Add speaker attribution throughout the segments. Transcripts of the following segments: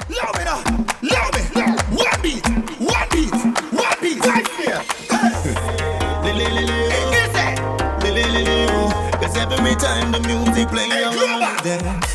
Speaker 1: Love me now. Love me. One beat. One beat. One beat. Right here. Is it? Cause every time the music play, I wanna dance.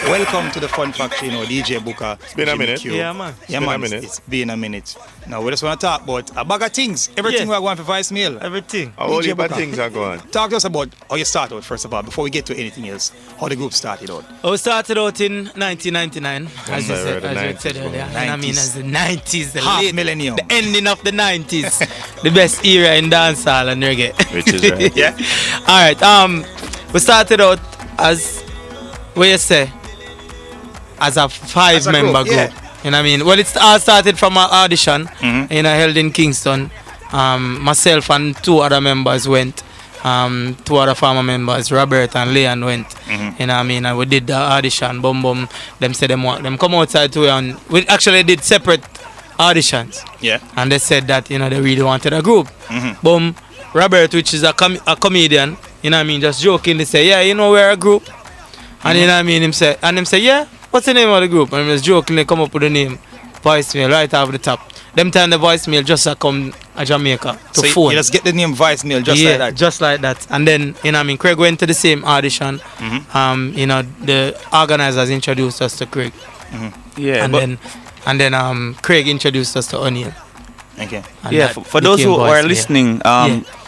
Speaker 2: Welcome to the Fun Factory, DJ Booker.
Speaker 3: It's been a minute.
Speaker 2: Q.
Speaker 4: Yeah, man.
Speaker 2: Yeah, man. It's been a minute. Now, we just want to talk about a bag of things. Everything we're going for voicemail.
Speaker 4: Everything.
Speaker 3: How all your things are going?
Speaker 2: Talk to us about how you started out, first of all, before we get to anything else. How the group started out.
Speaker 4: We started out in 1999, as you said earlier. And I mean, as the 90s, the
Speaker 2: half
Speaker 4: late
Speaker 2: millennium.
Speaker 4: The ending of the 90s. The best era in dancehall and reggae.
Speaker 3: Which is right.
Speaker 2: Yeah.
Speaker 4: Alright, we started out as, what you say, as a five-member group.
Speaker 2: Yeah.
Speaker 4: You know what I mean? Well, it all started from an audition, held in Kingston. Myself and two other members went. Two other former members, Robert and Leon, went. You know what I mean? And we did the audition. Boom, boom. Them said them come outside too, and we actually did separate auditions.
Speaker 2: Yeah.
Speaker 4: And they said that they really wanted a group. Boom. Robert, which is a comedian, you know what I mean, just jokingly say, yeah, we're a group. And you know what I mean, him say, yeah, what's the name of the group? And he just jokingly come up with the name, voicemail, right off the top. Them time the voicemail just come to Jamaica to
Speaker 2: so
Speaker 4: phone.
Speaker 2: You just get the name voicemail just like that?
Speaker 4: Just like that. And then, you know what I mean, Craig went to the same audition. The organizers introduced us to Craig.
Speaker 3: Yeah.
Speaker 4: And then Craig introduced us to O'Neill.
Speaker 2: Okay.
Speaker 5: And for those who are listening,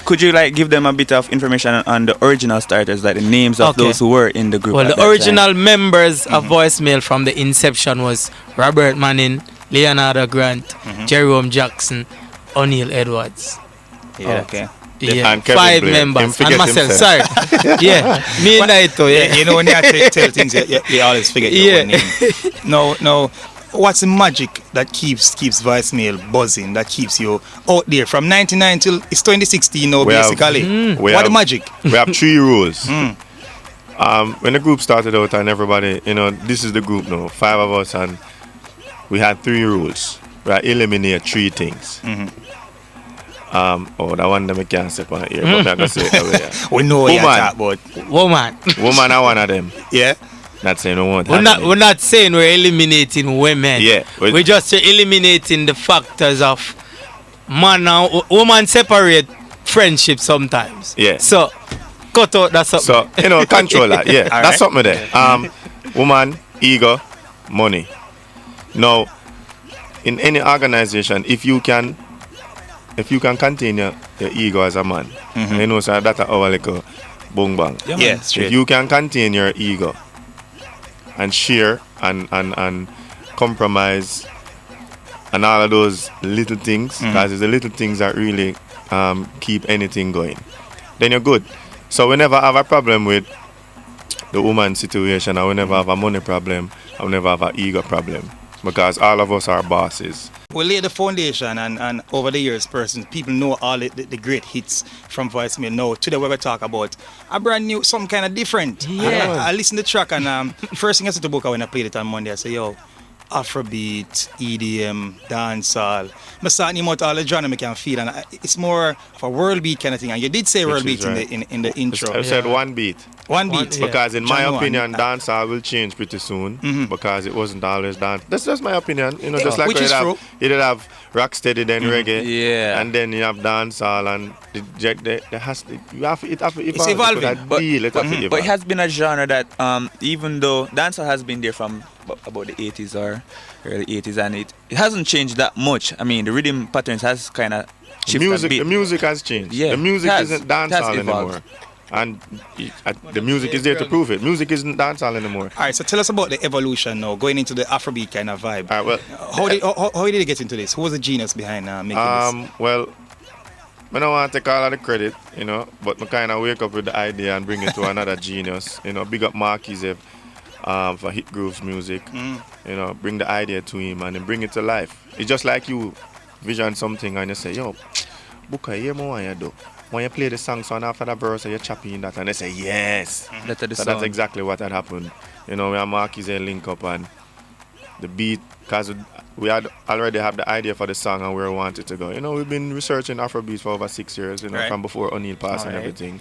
Speaker 5: could you give them a bit of information on the original starters, like the names of those who were in the group?
Speaker 4: Well, the original members of Voicemail from the inception was Robert Manning, Leonardo Grant, Jerome Jackson, O'Neill Edwards.
Speaker 2: Yeah. Okay.
Speaker 4: Yeah,
Speaker 3: and Kevin
Speaker 4: 5
Speaker 3: Blair.
Speaker 4: members and myself. Sorry. Me and Naito. Yeah.
Speaker 2: You know when you have to tell things, you always forget your own name. No. What's the magic that keeps voicemail buzzing, that keeps you out there from 99 till it's 2016 now, basically? What's the magic?
Speaker 3: We have 3 rules. When the group started out and everybody, this is the group now, 5 of us, and we had 3 rules. We eliminate 3 things. That one that I can't say on here, but I'm going to say it away.
Speaker 2: We know what you're talking about.
Speaker 4: Woman
Speaker 3: are one of them.
Speaker 2: Yeah.
Speaker 3: Not saying no one.
Speaker 4: We're not saying we're eliminating women.
Speaker 3: Yeah.
Speaker 4: We're just eliminating the factors of man and woman separate friendship sometimes.
Speaker 3: Yeah.
Speaker 4: So cut out that something.
Speaker 3: So, control that. Yeah. That's something there. Woman, ego, money. Now, in any organization, if you can contain your ego as a man, so that's our little boom bang.
Speaker 2: Yeah,
Speaker 3: if you can contain your ego and share and compromise and all of those little things, because it's the little things that really keep anything going, then you're good. So we never have a problem with the woman situation, or we never have a money problem, or we never have an ego problem, because all of us are bosses.
Speaker 2: We lay the foundation, and over the years, people know all the great hits from Voicemail. Now, today we're going to talk about a brand new, something kind of different.
Speaker 4: Yeah.
Speaker 2: I listened to the track, and first thing I said to Boca when I played it on Monday, I said, yo, Afrobeat, EDM, dancehall. I start naming out all the genre I can feel, and it's more of a world beat kind of thing. And you did say world beat in the intro.
Speaker 3: I said one beat.
Speaker 2: One beat.
Speaker 3: Because in my opinion, dancehall will change pretty soon, because it wasn't always dance. That's just my opinion. Just like
Speaker 2: which is true.
Speaker 3: You did have rocksteady, then reggae,
Speaker 5: Yeah.
Speaker 3: and then you have dancehall, and it's
Speaker 2: evolving.
Speaker 5: But it has been a genre that even though dancehall has been there from about the 80s or early 80s, and it hasn't changed that much. I mean, the rhythm patterns has kind of shifted a bit.
Speaker 3: The music has changed.
Speaker 5: Yeah,
Speaker 3: the music isn't dancehall
Speaker 5: evolved.
Speaker 3: anymore. And the music is there to prove it. Music isn't dancehall anymore.
Speaker 2: All right, so tell us about the evolution now, going into the Afrobeat kind of vibe.
Speaker 3: All right,
Speaker 2: How did you get into this? Who was the genius behind making this?
Speaker 3: Well, I don't want to take all of the credit, but I kind of wake up with the idea and bring it to another genius. Big up Marquis for Hit Grooves Music. Bring the idea to him and then bring it to life. It's just like you vision something and you say, yo, Booker, hear me what you do. When you play the song, so after the verse, you're chopping that, and they say, yes. That's exactly what had happened. We have Marquis link up, and the beat, because we had already have the idea for the song and where we want it to go. You know, we've been researching Afrobeats for over 6 years, you know,
Speaker 2: Right.
Speaker 3: from before O'Neal passed and
Speaker 2: Alright.
Speaker 3: everything.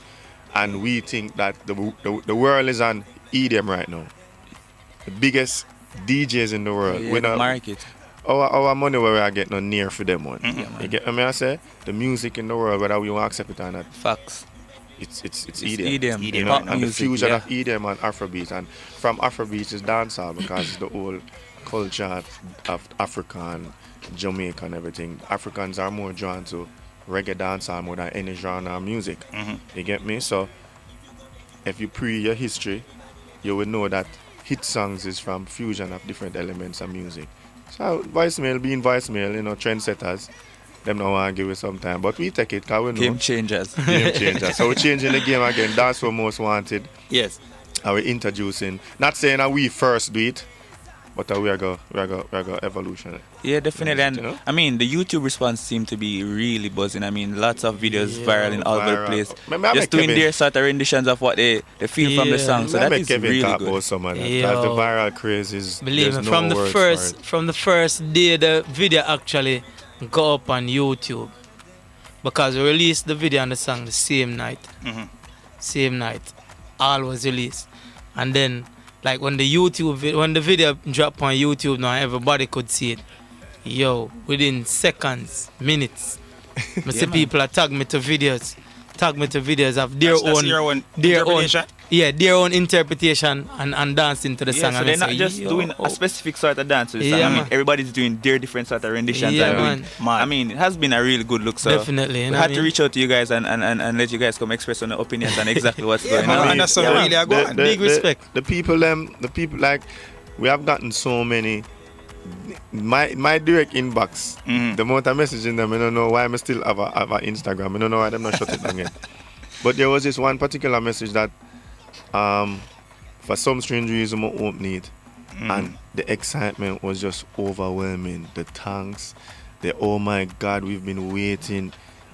Speaker 3: And we think that the world is on EDM right now. The biggest DJs in the world.
Speaker 5: Yeah,
Speaker 3: We
Speaker 5: the
Speaker 3: not-
Speaker 5: market.
Speaker 3: our money where we are getting no near for them one.
Speaker 2: Mm-hmm.
Speaker 3: You get what I say? The music in the world, whether we want to accept it or not,
Speaker 5: Facts.
Speaker 3: it's
Speaker 5: It's
Speaker 3: EDM.
Speaker 5: EDM.
Speaker 3: You know,
Speaker 5: Pop
Speaker 3: and the
Speaker 5: music,
Speaker 3: fusion
Speaker 5: yeah.
Speaker 3: of EDM and Afrobeat, and from Afrobeat is dancehall because it's the whole culture of Africa and Jamaica and everything. Africans are more drawn to reggae dancehall more than any genre of music. You get me? So if you your history, you would know that hit songs is from fusion of different elements of music. So voicemail being voicemail, you know, trendsetters, them don't want to give it some time, but we take it because we know
Speaker 5: Game changers.
Speaker 3: game changer. So we're changing the game again. That's what most wanted.
Speaker 2: Yes.
Speaker 3: And we're introducing, not saying that we first do it, but we are go evolution.
Speaker 5: Yeah, definitely. And
Speaker 3: You know?
Speaker 5: I mean, the YouTube response seemed to be really buzzing. I mean, lots of videos viral in all over the
Speaker 3: Viral.
Speaker 5: place.
Speaker 3: May I
Speaker 5: Just
Speaker 3: make
Speaker 5: doing
Speaker 3: Kevin-
Speaker 5: their sort of renditions of what they feel from the
Speaker 4: Yeah.
Speaker 5: song. So
Speaker 3: Let
Speaker 5: that
Speaker 3: me
Speaker 5: is
Speaker 3: Kevin
Speaker 5: really
Speaker 3: talk
Speaker 5: good.
Speaker 3: about some of that.
Speaker 4: Yo.
Speaker 3: Because the viral craze is
Speaker 4: Believe
Speaker 3: there's
Speaker 4: me,
Speaker 3: no
Speaker 4: from the
Speaker 3: words
Speaker 4: first
Speaker 3: for it.
Speaker 4: from the first day the video actually got up on YouTube, because we released the video and the song the same night. Same night, all was released, and then like when the video dropped on YouTube now, everybody could see it. Yo, within seconds, minutes, I see people are tag me to videos of their
Speaker 2: That's your own interpretation?
Speaker 4: their own interpretation and dancing to the
Speaker 5: Yeah,
Speaker 4: song.
Speaker 5: so
Speaker 4: And
Speaker 5: they're
Speaker 4: I
Speaker 5: not
Speaker 4: say,
Speaker 5: just
Speaker 4: yo,
Speaker 5: doing a specific sort of dance to the song.
Speaker 4: Yeah,
Speaker 5: I mean,
Speaker 4: man.
Speaker 5: everybody's doing their different sort of renditions.
Speaker 4: Yeah,
Speaker 5: and doing-
Speaker 4: man.
Speaker 5: I mean, it has been a really good look. So
Speaker 4: Definitely, you
Speaker 5: we
Speaker 4: know
Speaker 5: had
Speaker 4: what I
Speaker 5: to
Speaker 4: mean?
Speaker 5: reach out to you guys and let you guys come express on the opinions and exactly what's
Speaker 2: Yeah,
Speaker 5: going
Speaker 2: man,
Speaker 5: on.
Speaker 2: and that's something really I go on.
Speaker 4: Big respect.
Speaker 3: The people like we have gotten so many. My direct inbox, the amount of messaging them, I don't know why I still have a Instagram. I don't know why I'm not shut it down yet. But there was this one particular message that, for some strange reason, I opened it, and the excitement was just overwhelming. The thanks, oh my God, we've been waiting,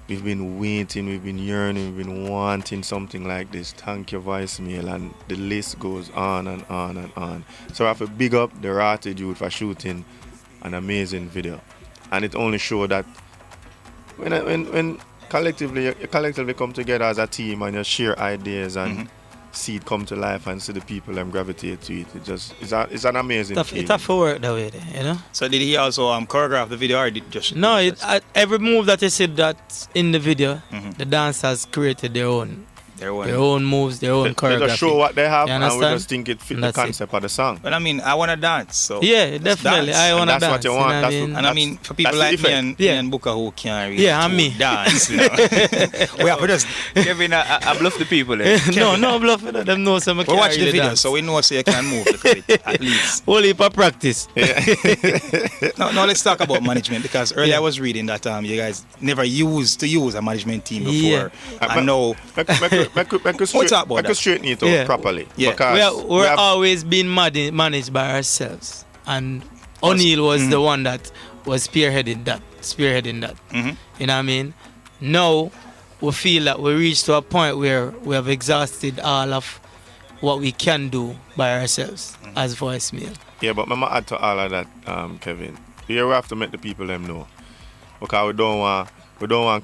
Speaker 3: we've been yearning, we've been wanting something like this. Thank you, voicemail, and the list goes on and on and on. So I have to big up the Ratty dude for shooting an amazing video, and it only showed that when collectively you collectively come together as a team and you share ideas and see it come to life and see the people gravitate to it. It's an amazing
Speaker 4: It's
Speaker 3: feeling.
Speaker 4: tough to work that way, you know.
Speaker 2: So did he also choreograph the video or did he just
Speaker 4: No, every move that you see that's in the video, the dancers created their own
Speaker 2: their one?
Speaker 4: moves, their own
Speaker 3: They
Speaker 4: choreography.
Speaker 3: just show what they have
Speaker 4: You
Speaker 3: and we
Speaker 4: understand?
Speaker 3: just think it fit
Speaker 4: And
Speaker 3: the
Speaker 4: that's it.
Speaker 3: concept of the song.
Speaker 2: But I mean, I want to dance. So
Speaker 4: Yeah,
Speaker 2: let's
Speaker 4: definitely.
Speaker 2: dance.
Speaker 4: I want to
Speaker 3: And that's
Speaker 4: dance.
Speaker 3: what you want.
Speaker 4: know what I
Speaker 3: That's
Speaker 4: mean?
Speaker 2: And I mean, for people
Speaker 3: That's the
Speaker 2: like me
Speaker 3: effect.
Speaker 2: and Booker who can't really
Speaker 4: Yeah, and me.
Speaker 2: dance, you know. we have to just
Speaker 5: Kevin, I bluff the people. Eh?
Speaker 4: no bluff it. Them know some.
Speaker 2: we watch the video, so we know so you can move a little bit at least.
Speaker 4: Only for practice.
Speaker 2: Now let's talk about management because earlier I was reading that you guys never used to use a management team before.
Speaker 4: Yeah.
Speaker 2: I know.
Speaker 3: Make
Speaker 2: talk about that?
Speaker 3: straighten it out
Speaker 4: Yeah.
Speaker 3: properly.
Speaker 2: Yeah.
Speaker 3: Because
Speaker 4: We're always been managed by ourselves, and O'Neal was the one that was spearheading that. You know what I mean? Now we feel that we reached to a point where we have exhausted all of what we can do by ourselves as voicemail.
Speaker 3: Yeah, but I'ma add to all of that, Kevin. Here we have to make the people them know. Because we don't want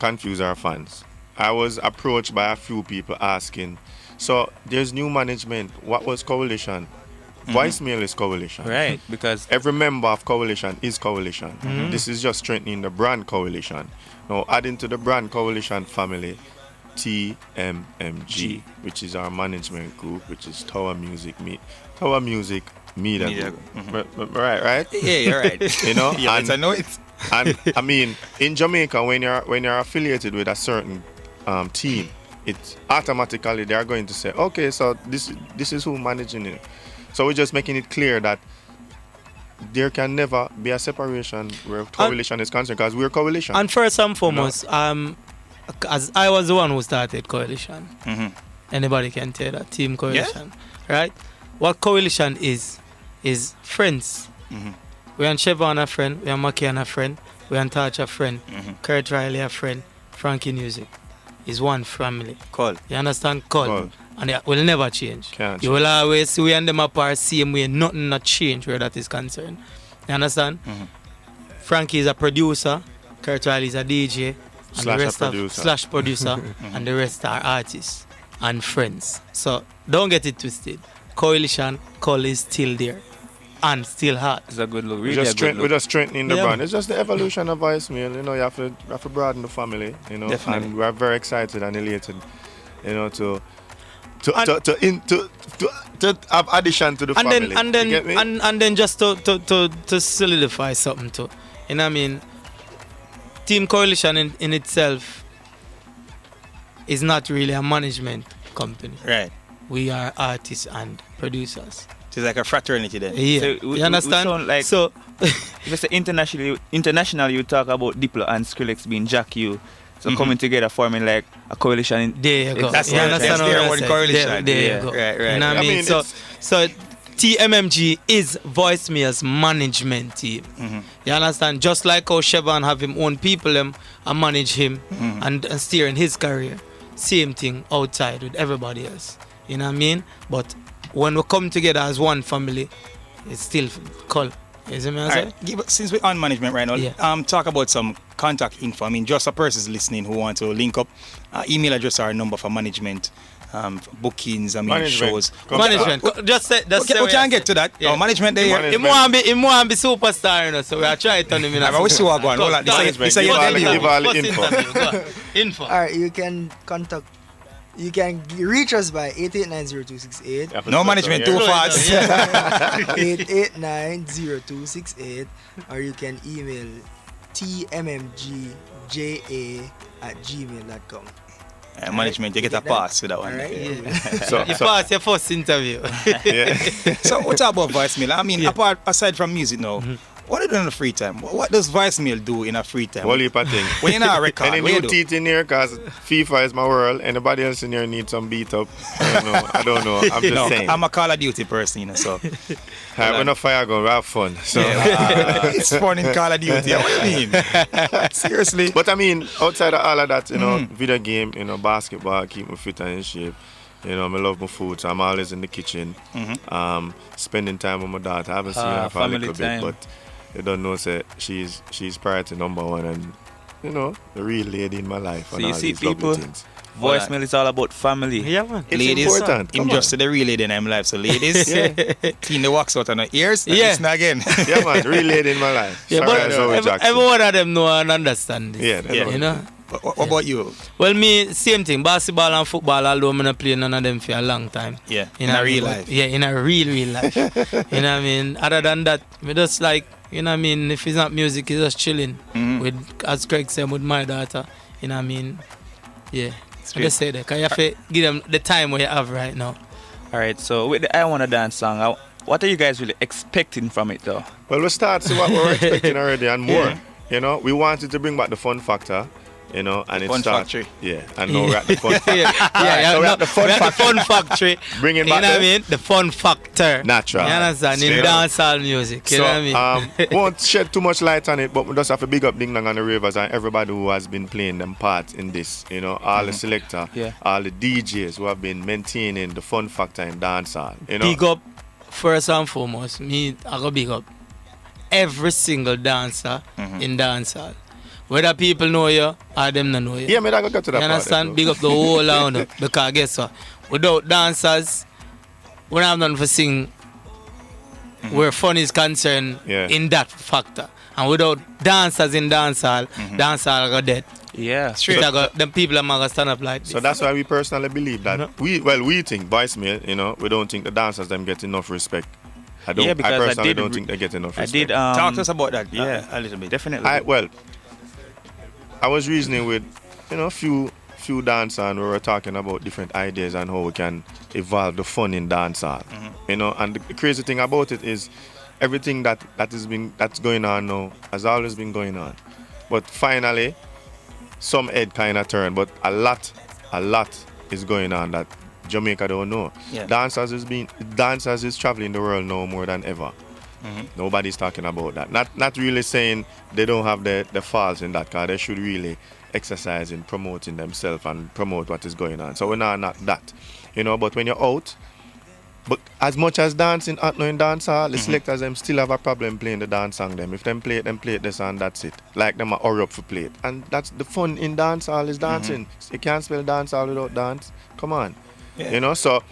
Speaker 3: to confuse our fans. I was approached by a few people asking, so there's new management. What was Coalition? Voicemail is Coalition.
Speaker 5: Right, because
Speaker 3: Every member of Coalition is Coalition. This is just strengthening the brand Coalition. Now adding to the brand Coalition family, TMMG, which is our management group, which is Tower Music Media Group. Right?
Speaker 2: Yeah, you're right.
Speaker 3: You know,
Speaker 2: yeah,
Speaker 3: and,
Speaker 2: I know it.
Speaker 3: and I mean, in Jamaica, when you're affiliated with a certain team, it automatically they are going to say, okay, so this is who managing it. So we're just making it clear that there can never be a separation where Coalition is concerned, because we're Coalition.
Speaker 4: And first and foremost, as I was the one who started Coalition. Anybody can tell that, Team Coalition, right? What Coalition is friends. We and Chevron a friend, we and McKean a friend, we and Touch a friend, Kurt Riley a friend, Frankie Music is one family.
Speaker 2: Cool.
Speaker 4: You understand? Cool. And it will never change.
Speaker 3: Can't
Speaker 4: You will always see we and them apart same way, nothing not change where that is concerned. You understand? Frankie is a producer, Kurt Riley is a DJ, and
Speaker 3: Slash
Speaker 4: the
Speaker 3: a
Speaker 4: rest of
Speaker 3: producer.
Speaker 4: slash producer, and the rest are artists and friends. So don't get it twisted. Coalition Call is still there and still hot.
Speaker 5: It's a good look.
Speaker 3: We're
Speaker 5: Really a
Speaker 3: just,
Speaker 5: good
Speaker 3: we're
Speaker 5: look.
Speaker 3: just strengthening the
Speaker 4: Yeah,
Speaker 3: brand.
Speaker 4: man.
Speaker 3: It's just the evolution of voicemail. You know, you have to broaden the family. You know,
Speaker 2: Definitely.
Speaker 3: and we're very excited and elated. You know, to have addition to the
Speaker 4: And
Speaker 3: family.
Speaker 4: then
Speaker 3: You get me?
Speaker 4: and then just to solidify something too. You know what I mean? Team Coalition in itself is not really a management company.
Speaker 2: Right.
Speaker 4: We are artists and producers.
Speaker 2: It's like a fraternity then.
Speaker 4: Yeah.
Speaker 5: So we
Speaker 4: you understand?
Speaker 5: sound like-
Speaker 4: so
Speaker 5: If it's internationally, you talk about Diplo and Skrillex being Jack U. So coming together, forming like a coalition.
Speaker 4: there you go.
Speaker 2: That's
Speaker 4: you
Speaker 2: their-
Speaker 4: understand
Speaker 2: that's
Speaker 4: what
Speaker 2: their
Speaker 4: I'm
Speaker 2: own
Speaker 4: saying?
Speaker 2: coalition.
Speaker 4: There
Speaker 2: Yeah,
Speaker 4: you go.
Speaker 2: right, right.
Speaker 4: You know what I
Speaker 3: I
Speaker 4: mean?
Speaker 3: mean,
Speaker 4: So TMMG is Voicemail's management team. You understand? Just like how Chevron have him own people and manage him and steering his career. Same thing outside with everybody else. You know what I mean? But when we come together as one family, it's still called. You see me I
Speaker 2: All
Speaker 4: say?
Speaker 2: right. Since we're on management right now,
Speaker 4: Yeah.
Speaker 2: talk about some contact info. I mean, just a person's listening who want to link up, email address or number for management, bookings, I mean,
Speaker 3: Management.
Speaker 2: shows.
Speaker 3: Come
Speaker 4: Management. Just say.
Speaker 2: We can get to that.
Speaker 4: Yeah.
Speaker 2: Oh, management there.
Speaker 3: Management.
Speaker 4: He want to be superstar, you know, so we are trying to turn him in.
Speaker 2: I wish you were going. Hold on.
Speaker 3: Management.
Speaker 2: This is
Speaker 3: Give
Speaker 2: your
Speaker 3: all the-
Speaker 2: debut.
Speaker 3: give all the
Speaker 4: First
Speaker 3: info.
Speaker 4: interview, go on. Info.
Speaker 6: All right, you can contact. You can reach us by 8890268,
Speaker 3: Yeah,
Speaker 2: No management too
Speaker 4: Slow it down,
Speaker 2: fast.
Speaker 4: yeah.
Speaker 6: 8890268, or you can email tmmgja@gmail.com.
Speaker 2: Management, you get a pass with that one.
Speaker 6: All right.
Speaker 4: Yeah.
Speaker 3: So,
Speaker 4: You pass your first interview.
Speaker 3: yeah.
Speaker 2: So what about voicemail? I mean, aside from music now, what do you do in the free time? What does voicemail do in a free time?
Speaker 3: Whole heap of things.
Speaker 2: When you're not a record,
Speaker 3: Any
Speaker 2: what you
Speaker 3: new
Speaker 2: do?
Speaker 3: teeth in here? Cause FIFA is my world. Anybody else in here need some beat up? I don't know. I'm just
Speaker 2: No,
Speaker 3: saying.
Speaker 2: I'm a Call of Duty person, you know, so
Speaker 3: We're not fire gun. We have fun. So.
Speaker 2: it's fun in Call of Duty. What do you mean? Seriously?
Speaker 3: But I mean, outside of all of that, you know, video game, you know, basketball, keep me fit and in shape. You know, I love my food, so I'm always in the kitchen. Spending time with my daughter. I haven't seen her for a
Speaker 5: family
Speaker 3: little
Speaker 5: time.
Speaker 3: bit, but you don't know, say she's priority number one, and you know, the real lady in my life.
Speaker 5: So
Speaker 3: and
Speaker 5: you
Speaker 3: all
Speaker 5: see,
Speaker 3: these lovely
Speaker 5: people,
Speaker 3: things.
Speaker 5: voicemail is all about family.
Speaker 4: Yeah, man.
Speaker 3: It's
Speaker 2: ladies,
Speaker 3: important.
Speaker 2: him
Speaker 3: Come
Speaker 2: just
Speaker 3: on.
Speaker 2: to the real lady in them life. So ladies, clean the wax out of the ears.
Speaker 4: Yeah.
Speaker 2: Yeah. Listen again.
Speaker 3: Yeah, man, real lady in my life.
Speaker 4: Yeah,
Speaker 3: Sorry,
Speaker 4: but
Speaker 3: Zoe Jackson.
Speaker 4: every one of them know and understand this.
Speaker 3: Yeah, they know.
Speaker 4: You know?
Speaker 2: What about you?
Speaker 4: Well, me, same thing. Basketball and football, although I'm not play none of them for a long time.
Speaker 2: Yeah,
Speaker 4: You
Speaker 2: in
Speaker 4: know
Speaker 2: a
Speaker 4: what I
Speaker 2: real
Speaker 4: mean?
Speaker 2: life.
Speaker 4: Yeah, in a real life. You know what I mean? Other than that, me just like, you know what I mean? If it's not music, it's just chilling. With, as Craig said, with my daughter. You know what I mean? Yeah. I just say that. Because you have to give them the time what you have right now.
Speaker 5: All right, so with the I Wanna Dance song, what are you guys really expecting from it though?
Speaker 3: Well, we start to what we're expecting already and more.
Speaker 4: Yeah.
Speaker 3: You know, we wanted to bring back the fun factor. You know, and it
Speaker 2: Fun
Speaker 3: starts.
Speaker 2: factory.
Speaker 3: Yeah, and now we're at the fun factor.
Speaker 4: Yeah,
Speaker 3: so we
Speaker 4: no,
Speaker 3: have the fun
Speaker 4: we have the
Speaker 3: factor.
Speaker 4: fun factory.
Speaker 3: Bringing
Speaker 4: You
Speaker 3: back
Speaker 4: know what I
Speaker 3: the
Speaker 4: mean? The fun factor.
Speaker 3: natural.
Speaker 4: You understand? In
Speaker 3: Straight up.
Speaker 4: dancehall music. You
Speaker 3: So,
Speaker 4: know what I mean?
Speaker 3: won't shed too much light on it, but we just have to big up Ding Dong and the Ravers and everybody who has been playing them parts in this. You know, all the selector,
Speaker 5: Yeah.
Speaker 3: all the DJs who have been maintaining the fun factor in dancehall. You know,
Speaker 4: Big up, first and foremost, me, I go big up every single dancer in dancehall. Whether people know you or them not know you.
Speaker 3: yeah, man, I got to that
Speaker 4: You
Speaker 3: part.
Speaker 4: understand? Big up the whole round. Because guess what? Without dancers, we don't have nothing for sing where fun is concerned
Speaker 3: Yeah.
Speaker 4: in that factor. And without dancers in dancehall, dancehall go dead.
Speaker 5: Yeah.
Speaker 4: Straight them people are gonna stand up like this.
Speaker 3: So that's why we personally believe that
Speaker 4: No.
Speaker 3: we think voicemail, you know, we don't think the dancers them get enough respect. I
Speaker 5: Yeah, because I
Speaker 3: personally
Speaker 5: did
Speaker 3: don't
Speaker 5: re-
Speaker 3: think they get enough
Speaker 5: I
Speaker 3: respect.
Speaker 5: did.
Speaker 2: Talk to us about that.
Speaker 5: Yeah,
Speaker 2: a little bit.
Speaker 5: definitely.
Speaker 3: I was reasoning with, you know, few dancers and we were talking about different ideas and how we can evolve the fun in dancehall. You know, and the crazy thing about it is everything that's going on now has always been going on. But finally some head kind of turn, but a lot is going on that Jamaica don't know.
Speaker 2: Yeah.
Speaker 3: Dancers is traveling the world now more than ever. Nobody's talking about that. Not really saying they don't have the faults in that, because they should really exercise in promoting themselves and promote what is going on. So we're not that. You know, but when you're out, But as much as dancing at no in dancehall, the selectors them still have a problem playing the dance song them. If them play it this and that's it. Like them a hurry up for play it. And that's the fun in dancehall is dancing. You can't spell dancehall without dance. Come on.
Speaker 2: Yeah.
Speaker 3: You know, so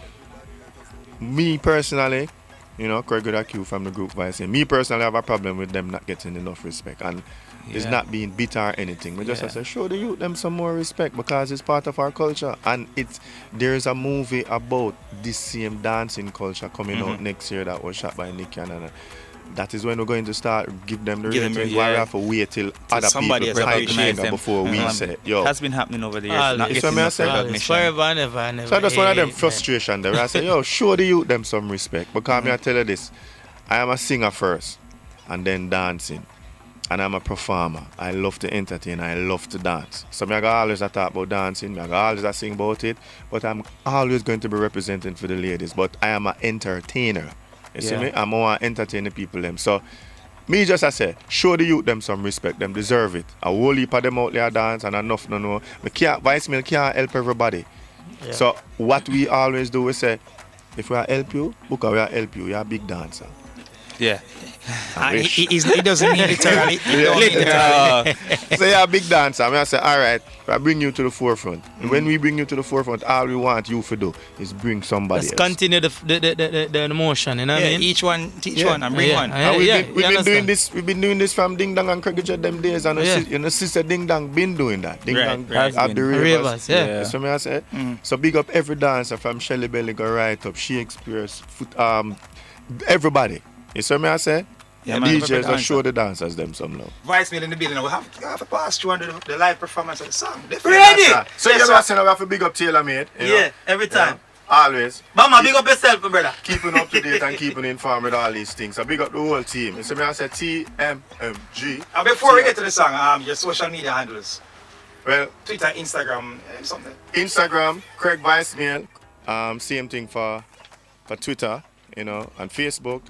Speaker 3: me personally, you know, Craig with a Q from the group Vice. Me personally have a problem with them not getting enough respect. And it's not being bitter or anything. We just have to say, show the youth them some more respect because it's part of our culture. And there's a movie about this same dancing culture coming out next year that was shot by Nick Cannon. That is when we're going to start give them the ratings. Why we have to wait till other
Speaker 2: somebody
Speaker 3: people
Speaker 2: has
Speaker 3: recognize them before we say, yo.
Speaker 5: Has been happening over the years. Not
Speaker 3: It's
Speaker 5: getting
Speaker 3: what I
Speaker 5: enough
Speaker 3: say.
Speaker 5: recognition.
Speaker 4: Forever and ever and ever.
Speaker 3: So that's one of them frustration there. I say, yo, show the youth them some respect. Because me I tell you this, I am a singer first and then dancing. And I'm a performer. I love to entertain. I love to dance. So I always talk about dancing. I always sing about it. But I'm always going to be representing for the ladies. But I am an entertainer. You see me? I'm more entertain the people them. So me just I say, show the youth them some respect. Them deserve it. A whole heap of them out there dance and enough no know. Vice Mill can't help everybody.
Speaker 4: Yeah.
Speaker 3: So what we always do is say, if we help you, Buka will help you. You're a big dancer.
Speaker 5: Yeah.
Speaker 2: He doesn't mean literally.
Speaker 3: So you're a big dancer. I say, all right, I bring you to the forefront. When we bring you to the forefront, all we want you to do is bring somebody
Speaker 4: Let's
Speaker 3: else.
Speaker 4: continue the motion, you know what I
Speaker 2: Yeah,
Speaker 4: mean?
Speaker 2: each one teach one and bring one.
Speaker 3: And
Speaker 4: you
Speaker 3: we've been doing this from Ding Dong and Craig Richard them days, and sister Ding Dong been doing that. Ding Dong
Speaker 5: right.
Speaker 3: at the Ravers.
Speaker 4: Yeah.
Speaker 3: That's what I say. So big up every dancer from Shelly Belly go right up, Shakespeare, everybody. You see me I say?
Speaker 2: Yeah,
Speaker 3: And
Speaker 2: man,
Speaker 3: DJs
Speaker 2: every
Speaker 3: will
Speaker 2: dancer.
Speaker 3: show the dancers them some love.
Speaker 2: Vice Mill in the building. We have to pass through under the live performance of the song.
Speaker 4: Ready?
Speaker 3: So you know we have to big up Taylor Made.
Speaker 4: every time.
Speaker 3: Always.
Speaker 4: Mama, big up yourself, my brother.
Speaker 3: Keeping up to date and keeping informed with all these things. So big up the whole team. You see me I say TMMG.
Speaker 2: And before we get to the song, your social media handles.
Speaker 3: Well,
Speaker 2: Twitter, Instagram, something.
Speaker 3: Instagram, Craig Vice Mail. Same thing for Twitter, you know, and Facebook,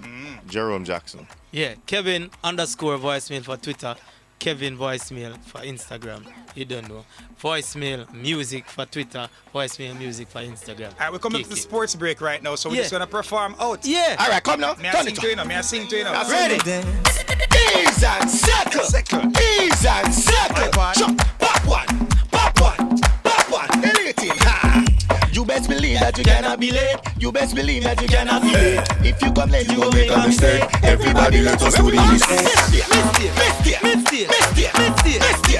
Speaker 3: Jerome Jackson.
Speaker 4: Yeah, Kevin _voicemail for Twitter, Kevin voicemail for Instagram. You don't know. Voicemail music for Twitter, voicemail music for Instagram.
Speaker 2: All right, we're coming to the sports break right now, so we're
Speaker 4: Yeah.
Speaker 2: just gonna perform out.
Speaker 4: Yeah.
Speaker 3: All right, come now.
Speaker 2: May I
Speaker 3: Turn
Speaker 2: sing
Speaker 3: it
Speaker 2: to you now? May I sing to you now?
Speaker 3: Ready? Ease and settle.
Speaker 2: Settle.
Speaker 3: Ease and settle.
Speaker 2: Backward.
Speaker 3: Jump. Backward. Backward. Backward. Anything. Ha. You best believe that you cannot be late. You best believe that you cannot be late. If you come late, you will make a mistake. Everybody let us do the mistake. Mistake.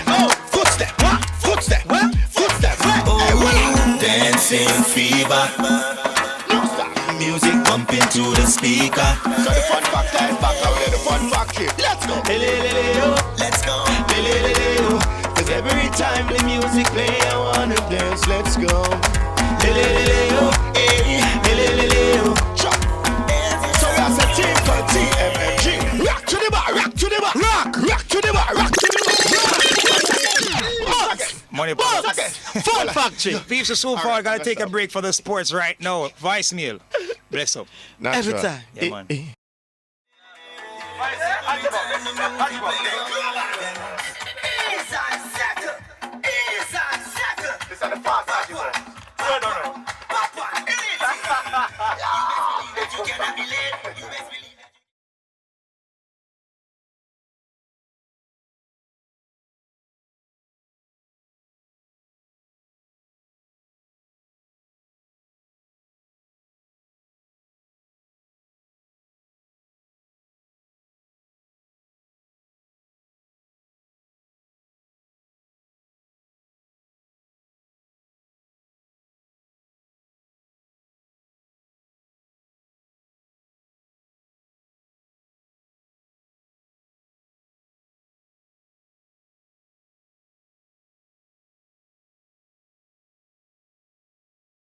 Speaker 3: Oh, footstep. Footstep. Footstep. Oh,
Speaker 1: Dancing fever. Music pumping to the speaker.
Speaker 3: So the fun factor is back out there. The fun factory. Let's go.
Speaker 1: Let's go.
Speaker 3: Cause every time the music play, I wanna dance. Let's go. So that's a team called TMMG. Rock to the bar, rock to the bar, rock to the bar, rock to the bar.
Speaker 2: Money
Speaker 3: Pause
Speaker 2: pause.
Speaker 3: again.
Speaker 4: Fun factory.
Speaker 2: Peeps, so far, gotta take a break for the sports right now. Vice Mill. Bless up.
Speaker 4: Every time.
Speaker 2: Yeah, man.